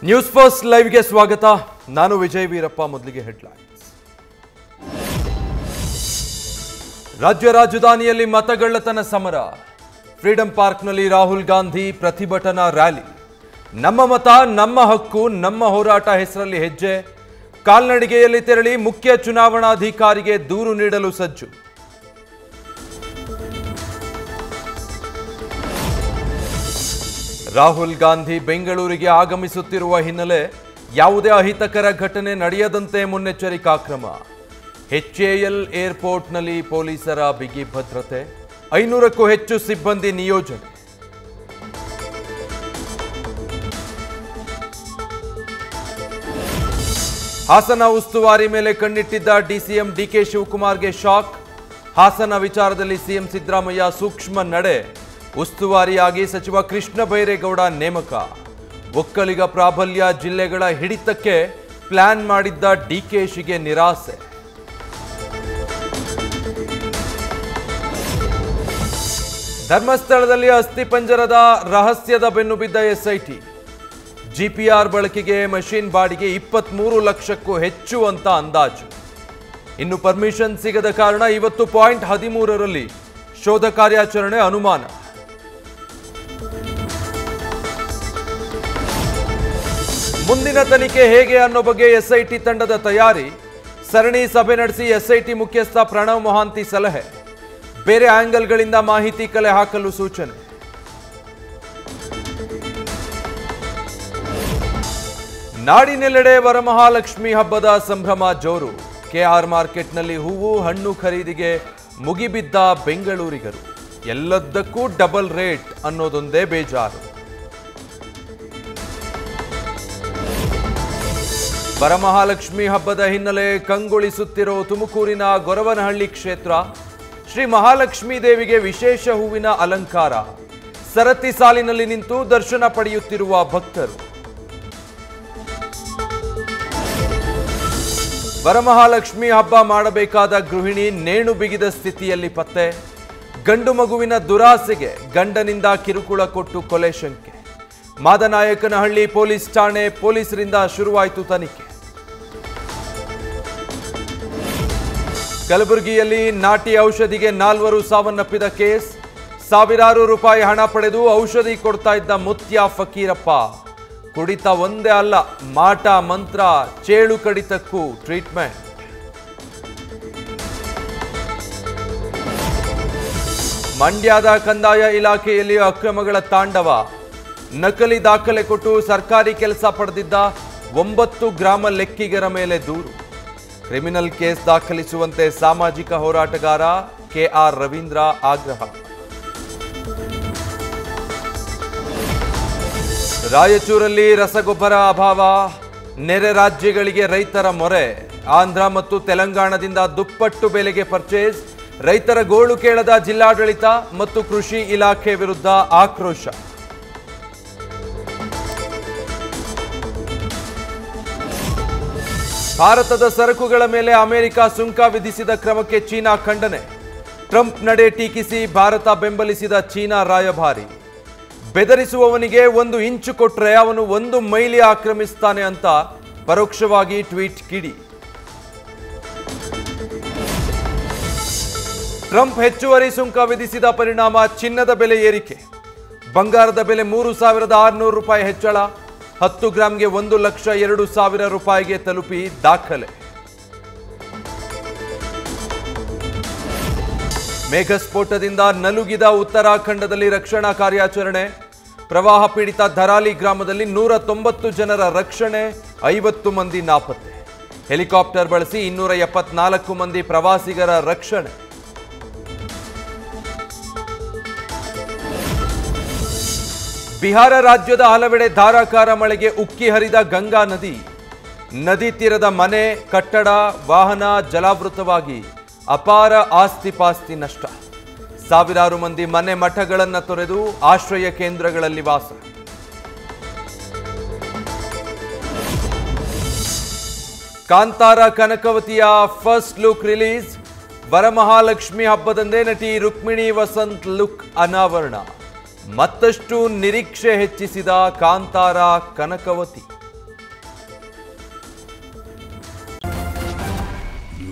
News first ಲೈವ್ಗೆ ಸ್ವಾಗತ. ನಾನು ವಿಜಯ್ ವೀರಪ್ಪ. ಮೊದಲಿಗೆ ಹೆಡ್ಲೈನ್ಸ್. ರಾಜ್ಯ ರಾಜಧಾನಿಯಲ್ಲಿ ಮತಗಳ್ಳತನ ಸಮರ. ಫ್ರೀಡಂ ಪಾರ್ಕ್ನಲ್ಲಿ ರಾಹುಲ್ ಗಾಂಧಿ ಪ್ರತಿಭಟನಾ ರ್ಯಾಲಿ. ನಮ್ಮ ಮತ ನಮ್ಮ ಹಕ್ಕು ನಮ್ಮ ಹೋರಾಟ ಹೆಸರಲ್ಲಿ ಹೆಜ್ಜೆ. ಕಾಲ್ನಡಿಗೆಯಲ್ಲಿ ತೆರಳಿ ಮುಖ್ಯ ಚುನಾವಣಾಧಿಕಾರಿಗೆ ದೂರು ನೀಡಲು ಸಜ್ಜು. ರಾಹುಲ್ ಗಾಂಧಿ ಬೆಂಗಳೂರಿಗೆ ಆಗಮಿಸುತ್ತಿರುವ ಹಿನ್ನೆಲೆ ಯಾವುದೇ ಅಹಿತಕರ ಘಟನೆ ನಡೆಯದಂತೆ ಮುನ್ನೆಚ್ಚರಿಕಾ ಕ್ರಮ. HAL ಏರ್ಪೋರ್ಟ್ನಲ್ಲಿ ಪೊಲೀಸರ ಬಿಗಿ ಭದ್ರತೆ. 500ಕ್ಕೂ ಹೆಚ್ಚು ಸಿಬ್ಬಂದಿ ನಿಯೋಜನೆ. ಹಾಸನ ಉಸ್ತುವಾರಿ ಮೇಲೆ ಕಣ್ಣಿಟ್ಟಿದ್ದ DCM DK ಶಿವಕುಮಾರ್ಗೆ ಶಾಕ್. ಹಾಸನ ವಿಚಾರದಲ್ಲಿ ಸಿಎಂ ಸಿದ್ದರಾಮಯ್ಯ ಸೂಕ್ಷ್ಮ ನಡೆ. ಉಸ್ತುವಾರಿಯಾಗಿ ಸಚಿವ ಕೃಷ್ಣ ಬೈರೇಗೌಡ ನೇಮಕ. ಒಕ್ಕಲಿಗ ಪ್ರಾಬಲ್ಯ ಜಿಲ್ಲೆಗಳ ಹಿಡಿತಕ್ಕೆ ಪ್ಲಾನ್ ಮಾಡಿದ್ದ DKಶಿಗೆ ನಿರಾಸೆ. ಧರ್ಮಸ್ಥಳದಲ್ಲಿ ಅಸ್ಥಿಪಂಜರದ ರಹಸ್ಯದ ಬೆನ್ನು ಬಿದ್ದ SIT. GPR ಬಳಕೆಗೆ ಮಷಿನ್ ಬಾಡಿಗೆ 23 ಲಕ್ಷಕ್ಕೂ ಹೆಚ್ಚು ಅಂತ ಅಂದಾಜು. ಇನ್ನು ಪರ್ಮಿಷನ್ ಸಿಗದ ಕಾರಣ ಇವತ್ತು ಪಾಯಿಂಟ್ 13ರಲ್ಲಿ ಶೋಧ ಕಾರ್ಯಾಚರಣೆ ಅನುಮಾನ. ಮುಂದಿನ ತನಿಖೆ ಹೇಗೆ ಅನ್ನೋ ಬಗ್ಗೆ SIT ತಂಡದ ತಯಾರಿ. ಸರಣಿ ಸಭೆ ನಡೆಸಿ SIT ಮುಖ್ಯಸ್ಥ ಪ್ರಣವ್ ಮೊಹಾಂತಿ ಸಲಹೆ. ಬೇರೆ ಆಂಗಲ್ಗಳಿಂದ ಮಾಹಿತಿ ಕಲೆ ಹಾಕಲು ಸೂಚನೆ. ನಾಡಿನೆಲ್ಲೆಡೆ ವರಮಹಾಲಕ್ಷ್ಮಿ ಹಬ್ಬದ ಸಂಭ್ರಮ ಜೋರು. KR ಮಾರ್ಕೆಟ್ನಲ್ಲಿ ಹೂವು ಹಣ್ಣು ಖರೀದಿಗೆ ಮುಗಿಬಿದ್ದ ಬೆಂಗಳೂರಿಗರು. ಎಲ್ಲದಕ್ಕೂ ಡಬಲ್ ರೇಟ್ ಅನ್ನೋದೊಂದೇ ಬೇಜಾರು. ವರಮಹಾಲಕ್ಷ್ಮಿ ಹಬ್ಬದ ಹಿನ್ನೆಲೆ ಕಂಗೊಳಿಸುತ್ತಿರೋ ತುಮಕೂರಿನ ಗೊರವನಹಳ್ಳಿ ಕ್ಷೇತ್ರ. ಶ್ರೀ ಮಹಾಲಕ್ಷ್ಮೀ ದೇವಿಗೆ ವಿಶೇಷ ಹೂವಿನ ಅಲಂಕಾರ. ಸರತಿ ಸಾಲಿನಲ್ಲಿ ನಿಂತು ದರ್ಶನ ಪಡೆಯುತ್ತಿರುವ ಭಕ್ತರು. ವರಮಹಾಲಕ್ಷ್ಮಿ ಹಬ್ಬ ಮಾಡಬೇಕಾದ ಗೃಹಿಣಿ ನೇಣು ಬಿಗಿದ ಸ್ಥಿತಿಯಲ್ಲಿ ಪತ್ತೆ. ಗಂಡು ಮಗುವಿನ ದುರಾಸೆಗೆ ಗಂಡನಿಂದ ಕಿರುಕುಳ ಕೊಟ್ಟು ಕೊಲೆ ಶಂಕೆ. ಮಾದನಾಯಕನಹಳ್ಳಿ ಪೊಲೀಸ್ ಠಾಣೆ ಪೊಲೀಸರಿಂದ ಶುರುವಾಯಿತು ತನಿಖೆ. ಕಲಬುರಗಿಯಲ್ಲಿ ನಾಟಿ ಔಷಧಿಗೆ 4 ಸಾವನ್ನಪ್ಪಿದ ಕೇಸ್. ಸಾವಿರಾರು ರೂಪಾಯಿ ಹಣ ಪಡೆದು ಔಷಧಿ ಕೊಡ್ತಾ ಇದ್ದ ಮುತ್ಯ ಫಕೀರಪ್ಪ. ಕುಡಿತ ಒಂದೇ ಅಲ್ಲ, ಮಾಟ ಮಂತ್ರ ಚೇಳು ಕಡಿತಕ್ಕೂ ಟ್ರೀಟ್ಮೆಂಟ್. ಮಂಡ್ಯದ ಕಂದಾಯ ಇಲಾಖೆಯಲ್ಲಿ ಅಕ್ರಮಗಳ ತಾಂಡವ. ನಕಲಿ ದಾಖಲೆ ಕೊಟ್ಟು ಸರ್ಕಾರಿ ಕೆಲಸ ಪಡೆದಿದ್ದ 9 ಗ್ರಾಮ ಲೆಕ್ಕಿಗರ ಮೇಲೆ ದೂರು. ಕ್ರಿಮಿನಲ್ ಕೇಸ್ ದಾಖಲಿಸುವಂತೆ ಸಾಮಾಜಿಕ ಹೋರಾಟಗಾರ KR ರವೀಂದ್ರ ಆಗ್ರಹ. ರಾಯಚೂರಲ್ಲಿ ರಸಗೊಬ್ಬರ ಅಭಾವ. ನೆರೆ ರಾಜ್ಯಗಳಿಗೆ ರೈತರ ಮೊರೆ. ಆಂಧ್ರ ಮತ್ತು ತೆಲಂಗಾಣದಿಂದ ದುಪ್ಪಟ್ಟು ಬೆಲೆಗೆ ಪರ್ಚೇಸ್. ರೈತರ ಗೋಳು ಕೇಳದ ಜಿಲ್ಲಾಡಳಿತ ಮತ್ತು ಕೃಷಿ ಇಲಾಖೆ ವಿರುದ್ಧ ಆಕ್ರೋಶ. ಭಾರತದ ಸರಕುಗಳ ಮೇಲೆ ಅಮೆರಿಕ ಸುಂಕ ವಿಧಿಸಿದ ಕ್ರಮಕ್ಕೆ ಚೀನಾ ಖಂಡನೆ. ಟ್ರಂಪ್ ನಡೆ ಟೀಕಿಸಿ ಭಾರತ ಬೆಂಬಲಿಸಿದ ಚೀನಾ ರಾಯಭಾರಿ. ಬೆದರಿಸುವವನಿಗೆ 1 ಇಂಚು ಕೊಟ್ರೆ ಅವನು 1 ಮೈಲಿ ಆಕ್ರಮಿಸ್ತಾನೆ ಅಂತ ಪರೋಕ್ಷವಾಗಿ ಟ್ವೀಟ್ ಕಿಡಿ. ಟ್ರಂಪ್ ಹೆಚ್ಚುವರಿ ಸುಂಕ ವಿಧಿಸಿದ ಪರಿಣಾಮ ಚಿನ್ನದ ಬೆಲೆ ಏರಿಕೆ. ಬಂಗಾರದ ಬೆಲೆ 3,600 ರೂಪಾಯಿ ಹೆಚ್ಚಳ. 10 ಗ್ರಾಂಗೆ 1,02,000 ರೂಪಾಯಿಗೆ ತಲುಪಿ ದಾಖಲೆ. ಮೇಘಸ್ಫೋಟದಿಂದ ನಲುಗಿದ ಉತ್ತರಾಖಂಡದಲ್ಲಿ ರಕ್ಷಣಾ ಕಾರ್ಯಾಚರಣೆ. ಪ್ರವಾಹ ಪೀಡಿತ ಧರಾಲಿ ಗ್ರಾಮದಲ್ಲಿ 190 ಜನರ ರಕ್ಷಣೆ. 50 ಮಂದಿ ನಾಪತ್ತೆ. ಹೆಲಿಕಾಪ್ಟರ್ ಬಳಸಿ 274 ಮಂದಿ ಪ್ರವಾಸಿಗರ ರಕ್ಷಣೆ. ಬಿಹಾರ ರಾಜ್ಯದ ಹಲವೆಡೆ ಧಾರಾಕಾರ ಮಳೆಗೆ ಉಕ್ಕಿ ಹರಿದ ಗಂಗಾ ನದಿ. ನದಿ ತೀರದ ಮನೆ, ಕಟ್ಟಡ, ವಾಹನ ಜಲಾವೃತವಾಗಿ ಅಪಾರ ಆಸ್ತಿ ಪಾಸ್ತಿ ನಷ್ಟ. ಸಾವಿರಾರು ಮಂದಿ ಮನೆ ಮಠಗಳನ್ನು ತೊರೆದು ಆಶ್ರಯ ಕೇಂದ್ರಗಳಲ್ಲಿ ವಾಸ. ಕಾಂತಾರ ಕನಕವತಿಯ ಫಸ್ಟ್ ಲುಕ್ ರಿಲೀಸ್. ವರಮಹಾಲಕ್ಷ್ಮಿ ಹಬ್ಬದಂದೇ ನಟಿ ರುಕ್ಮಿಣಿ ವಸಂತ್ ಲುಕ್ ಅನಾವರಣ. ಮತ್ತಷ್ಟು ನಿರೀಕ್ಷೆ ಹೆಚ್ಚಿಸಿದ ಕಾಂತಾರ ಕನಕವತಿ.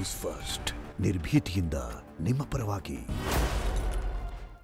ನ್ಯೂಸ್ ಫಸ್ಟ್ ನಿರ್ಭೀತಿಯಿಂದ ನಿಮ್ಮ ಪರವಾಗಿ.